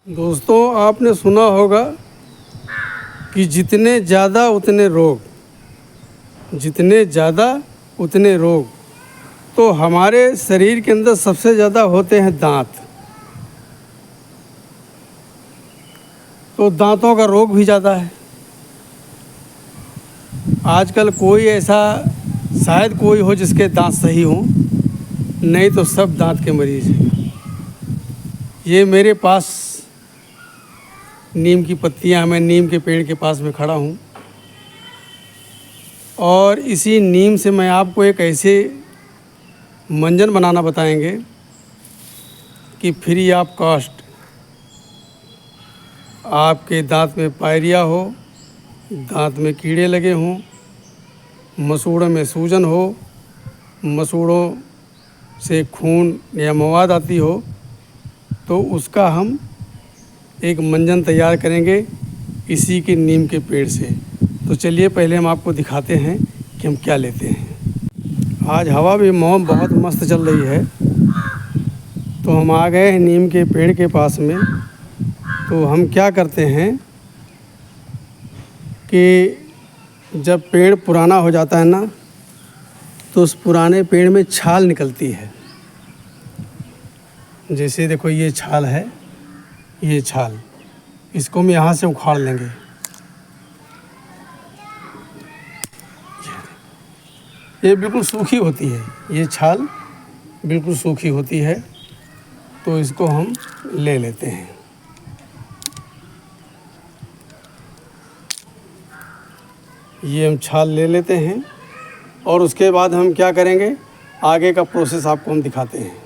दोस्तों, आपने सुना होगा कि जितने ज़्यादा उतने रोग, जितने ज़्यादा उतने रोग। तो हमारे शरीर के अंदर सबसे ज़्यादा होते हैं दांत। तो दांतों का रोग भी ज़्यादा है। आजकल कोई ऐसा शायद कोई हो जिसके दांत सही हों, नहीं तो सब दांत के मरीज़ हैं। ये मेरे पास नीम की पत्तियां, मैं नीम के पेड़ के पास में खड़ा हूँ और इसी नीम से मैं आपको एक ऐसे मंजन बनाना बताएंगे कि फ्री ऑफ कॉस्ट आपके दांत में पायरिया हो, दांत में कीड़े लगे हों, मसूड़ों में सूजन हो, मसूड़ों से खून या मवाद आती हो, तो उसका हम एक मंजन तैयार करेंगे इसी के नीम के पेड़ से। तो चलिए पहले हम आपको दिखाते हैं कि हम क्या लेते हैं। आज हवा भी मौसम बहुत मस्त चल रही है, तो हम आ गए हैं नीम के पेड़ के पास में। तो हम क्या करते हैं कि जब पेड़ पुराना हो जाता है ना, तो उस पुराने पेड़ में छाल निकलती है। जैसे देखो ये छाल है, ये छाल, इसको हम यहाँ से उखाड़ लेंगे। ये बिल्कुल सूखी होती है, ये छाल बिल्कुल सूखी होती है, तो इसको हम ले लेते हैं। ये हम छाल ले लेते हैं और उसके बाद हम क्या करेंगे, आगे का प्रोसेस आपको हम दिखाते हैं।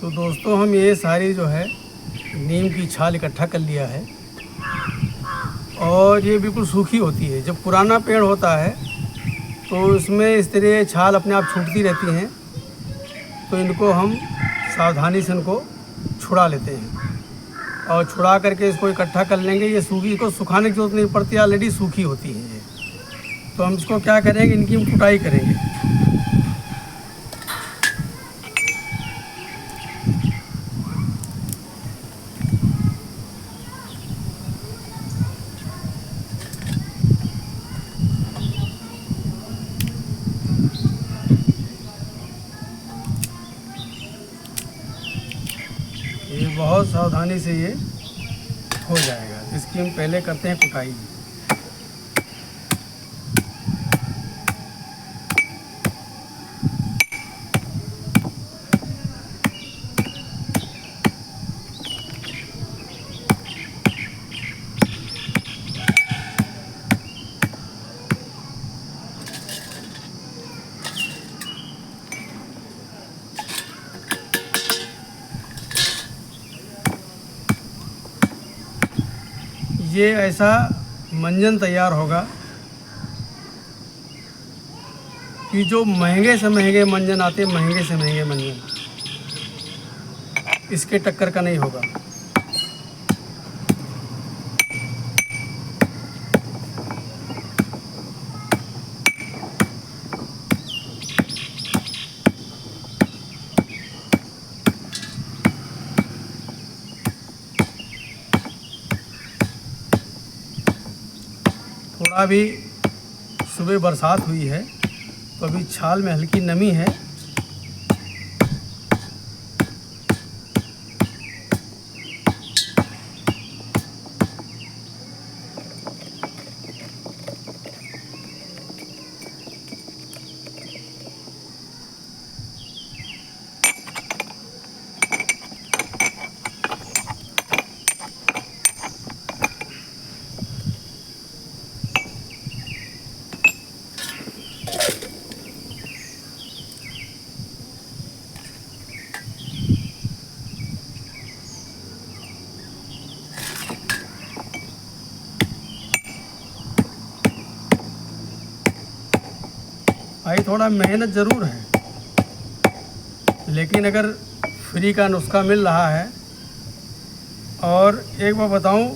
तो दोस्तों, हम ये सारी जो है नीम की छाल इकट्ठा कर लिया है और ये बिल्कुल सूखी होती है। जब पुराना पेड़ होता है तो इसमें इस तरह छाल अपने आप छूटती रहती हैं, तो इनको हम सावधानी से इनको छुड़ा लेते हैं और छुड़ा करके इसको इकट्ठा कर लेंगे। ये सूखी, इसको सुखाने की जरूरत नहीं पड़ती, ऑलरेडी सूखी होती है ये। तो हम इसको क्या करेंगे, इनकी हम कुटाई करेंगे। ये बहुत सावधानी से ये हो जाएगा। इसकी हम पहले करते हैं कुटाई। ये ऐसा मंजन तैयार होगा कि जो महंगे से महंगे मंजन आते हैं, महंगे से महंगे मंजन, इसके टक्कर का नहीं होगा। थोड़ा भी सुबह बरसात हुई है तो अभी छाल में हल्की नमी है। भाई थोड़ा मेहनत ज़रूर है, लेकिन अगर फ्री का नुस्खा मिल रहा है। और एक बार बताऊं,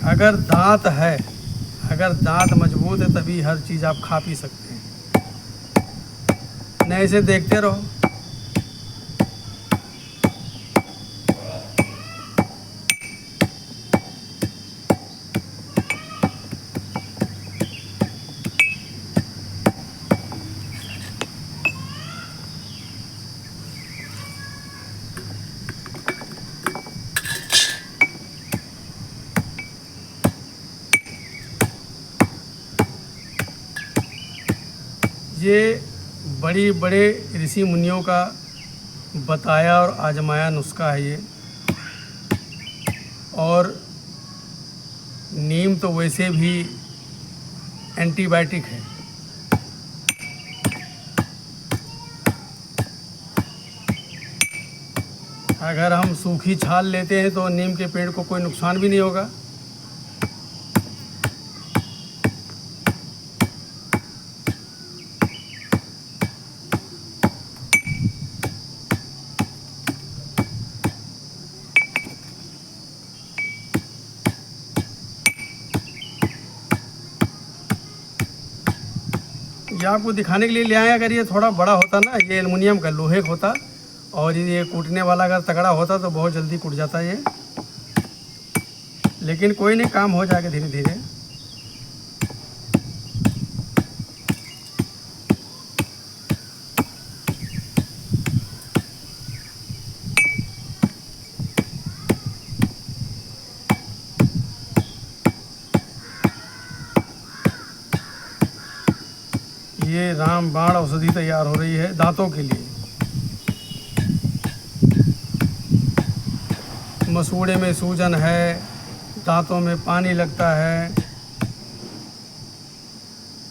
अगर दांत है, अगर दांत मजबूत है, तभी हर चीज़ आप खा पी सकते हैं। नहीं इसे देखते रहो, ये बड़ी बड़े ऋषि मुनियों का बताया और आजमाया नुस्खा है ये। और नीम तो वैसे भी एंटीबायोटिक है। अगर हम सूखी छाल लेते हैं तो नीम के पेड़ को कोई नुकसान भी नहीं होगा। ये आपको दिखाने के लिए ले आए। अगर ये थोड़ा बड़ा होता ना, ये एल्युमिनियम का लोहे का होता, और ये कूटने वाला अगर तगड़ा होता तो बहुत जल्दी कूट जाता ये। लेकिन कोई नहीं, काम हो जाएगा धीरे धीरे। ये रामबाण औषधि तैयार हो रही है दांतों के लिए। मसूड़े में सूजन है, दांतों में पानी लगता है,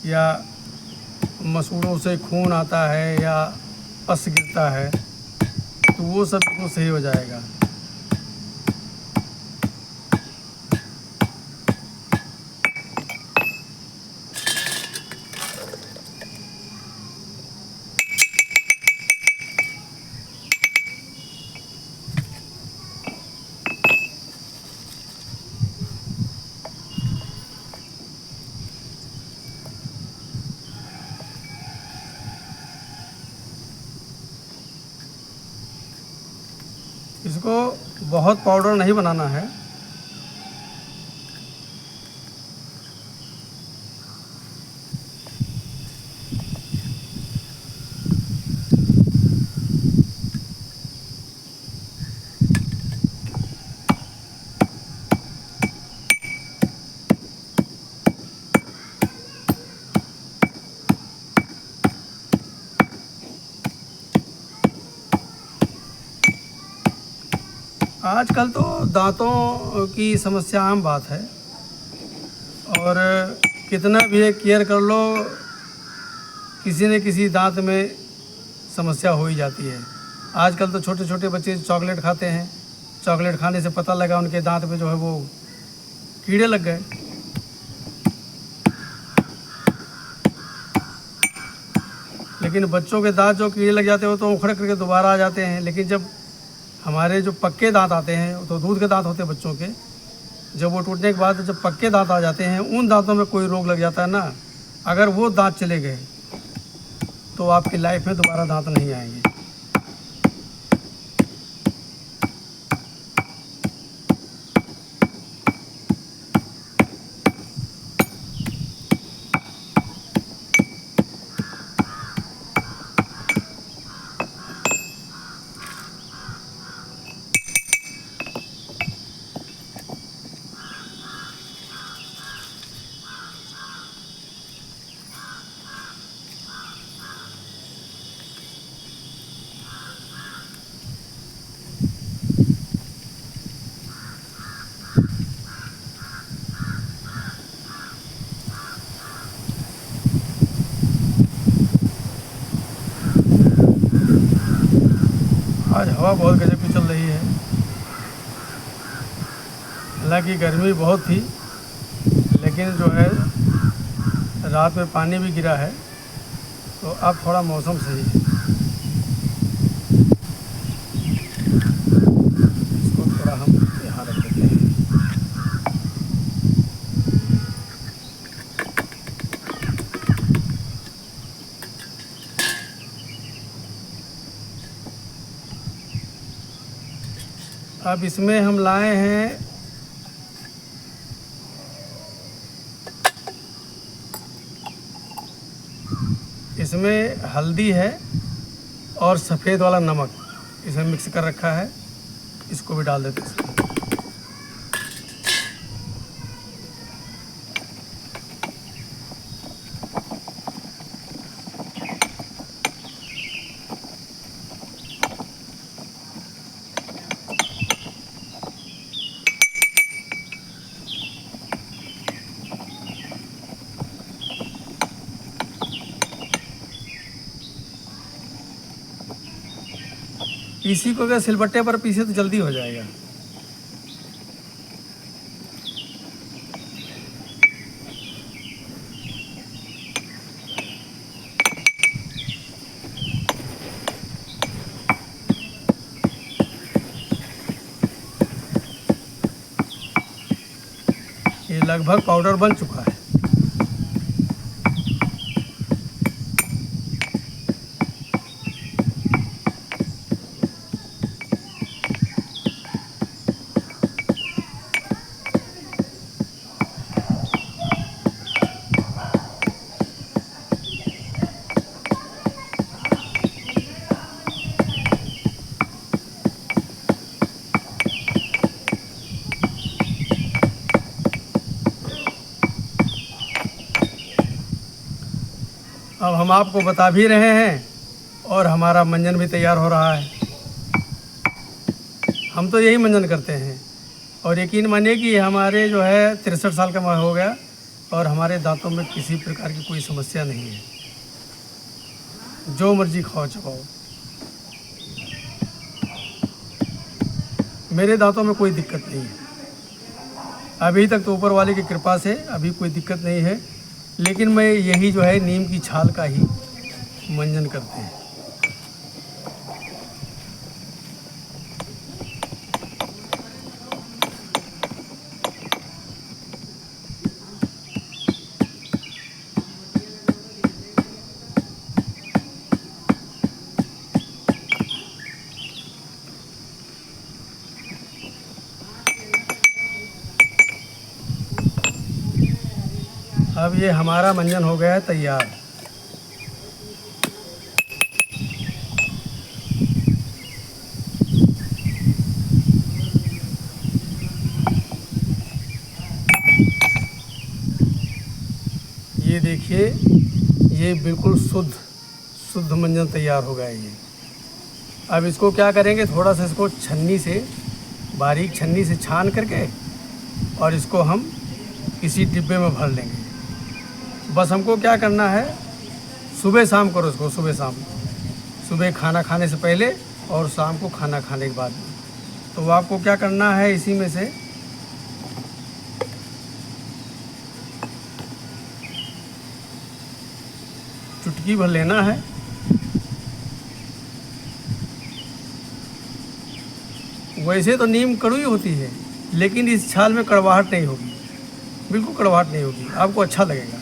या मसूड़ों से खून आता है, या पस गिरता है, तो वो सब बिल्कुल सही हो जाएगा। इसको बहुत पाउडर नहीं बनाना है। आजकल तो दांतों की समस्या आम बात है, और कितना भी केयर कर लो, किसी न किसी दांत में समस्या हो ही जाती है। आजकल तो छोटे छोटे बच्चे चॉकलेट खाते हैं, चॉकलेट खाने से पता लगा उनके दांत में जो है वो कीड़े लग गए। लेकिन बच्चों के दांत जो कीड़े लग जाते हैं वो तो उखड़ करके दोबारा आ जाते हैं। लेकिन जब हमारे जो पक्के दांत आते हैं, तो दूध के दांत होते हैं बच्चों के, जब वो टूटने के बाद जब पक्के दांत आ जाते हैं, उन दांतों में कोई रोग लग जाता है ना, अगर वो दांत चले गए तो आपकी लाइफ में दोबारा दांत नहीं आएंगे। आज हवा बहुत गजब की चल रही है। हालांकि गर्मी बहुत थी, लेकिन जो है रात में पानी भी गिरा है, तो अब थोड़ा मौसम सही है। इसको थोड़ा हम यहाँ रख देते हैं। अब इसमें हम लाए हैं इसमें हल्दी है और सफ़ेद वाला नमक इसमें मिक्स कर रखा है, इसको भी डाल देते हैं। इसी को अगर सिलबट्टे पर पीसे तो जल्दी हो जाएगा। ये लगभग पाउडर बन चुका है। अब हम आपको बता भी रहे हैं और हमारा मंजन भी तैयार हो रहा है। हम तो यही मंजन करते हैं और यकीन मानिए कि हमारे जो है 63 साल का हो गया और हमारे दांतों में किसी प्रकार की कोई समस्या नहीं है। जो मर्जी खाओ चबाओ, मेरे दांतों में कोई दिक्कत नहीं है। अभी तक तो ऊपर वाले की कृपा से अभी कोई दिक्कत नहीं है, लेकिन मैं यही जो है नीम की छाल का ही मंजन करते हैं। अब ये हमारा मंजन हो गया है तैयार। ये देखिए, ये बिल्कुल शुद्ध मंजन तैयार हो गया है ये। अब इसको क्या करेंगे, थोड़ा सा इसको छन्नी से, बारीक छन्नी से छान करके और इसको हम किसी डिब्बे में भर लेंगे। बस हमको क्या करना है, सुबह शाम करो इसको, सुबह शाम, सुबह खाना खाने से पहले और शाम को खाना खाने के बाद। तो आपको क्या करना है, इसी में से चुटकी भर लेना है। वैसे तो नीम कड़वी होती है, लेकिन इस छाल में कड़वाहट नहीं होगी, बिल्कुल कड़वाहट नहीं होगी, आपको अच्छा लगेगा।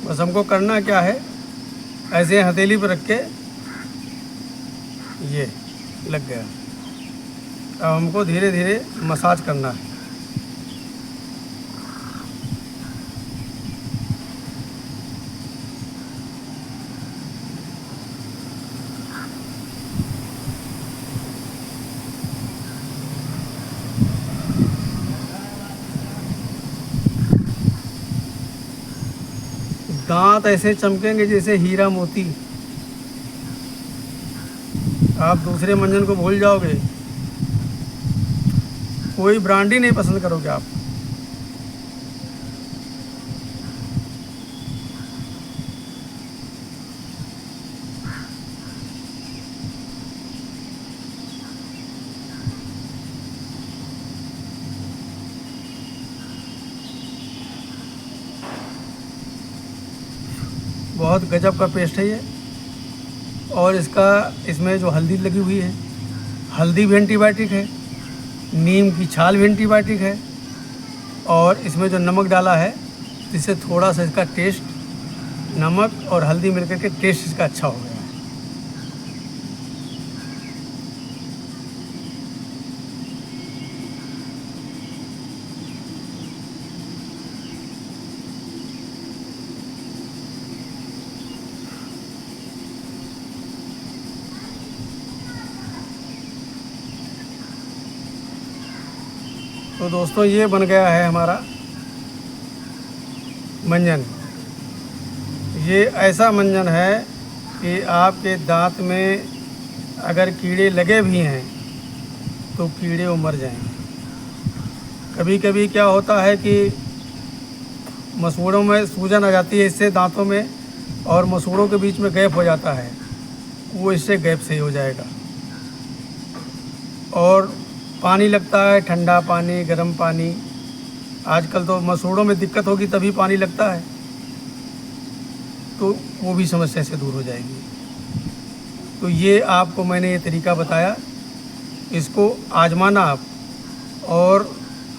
बस हमको करना क्या है, ऐसे हथेली पर रख के, ये लग गया। अब हमको धीरे धीरे मसाज करना है। दांत ऐसे चमकेंगे जैसे हीरा मोती। आप दूसरे मंजन को भूल जाओगे, कोई ब्रांड ही नहीं पसंद करोगे आप। बहुत गजब का पेस्ट है ये। और इसमें जो हल्दी लगी हुई है, हल्दी भी एंटीबायोटिक है, नीम की छाल भी एंटीबायोटिक है, और इसमें जो नमक डाला है, इससे थोड़ा सा इसका टेस्ट, नमक और हल्दी मिलकर के टेस्ट इसका अच्छा हो गया है। तो दोस्तों, ये बन गया है हमारा मंजन। ये ऐसा मंजन है कि आपके दांत में अगर कीड़े लगे भी हैं तो कीड़े वो मर जाएंगे। कभी कभी क्या होता है कि मसूड़ों में सूजन आ जाती है इससे दांतों में, और मसूड़ों के बीच में गैप हो जाता है, वो इससे गैप सही हो जाएगा। और पानी लगता है, ठंडा पानी, गर्म पानी, आजकल तो मसूड़ों में दिक्कत होगी तभी पानी लगता है, तो वो भी समस्या से दूर हो जाएगी। तो ये आपको मैंने ये तरीका बताया, इसको आजमाना आप और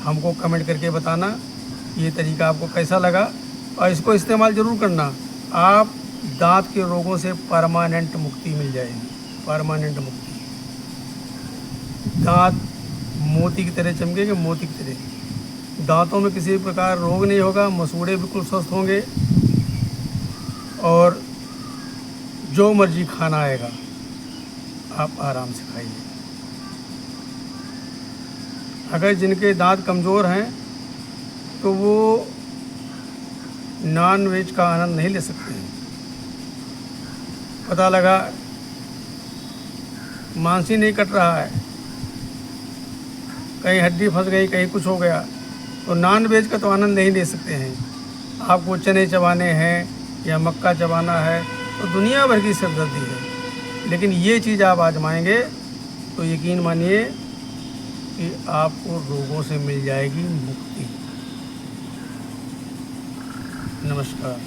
हमको कमेंट करके बताना ये तरीका आपको कैसा लगा, और इसको इस्तेमाल ज़रूर करना। आप दांत के रोगों से परमानेंट मुक्ति मिल जाएगी, परमानेंट मुक्ति। दांत मोती की तरह चमकेंगे, मोती की तरह। दांतों में किसी प्रकार रोग नहीं होगा, मसूड़े बिल्कुल स्वस्थ होंगे, और जो मर्जी खाना आएगा आप आराम से खाइए। अगर जिनके दांत कमज़ोर हैं तो वो नॉन वेज का आनंद नहीं ले सकते हैं। पता लगा मांस ही नहीं कट रहा है, कहीं हड्डी फंस गई, कहीं कुछ हो गया, तो नॉन वेज का तो आनंद नहीं ले सकते हैं। आपको चने चबाने हैं या मक्का चबाना है तो दुनिया भर की सिरदर्दी है, लेकिन ये चीज़ आप आजमाएंगे तो यकीन मानिए कि आपको रोगों से मिल जाएगी मुक्ति। नमस्कार।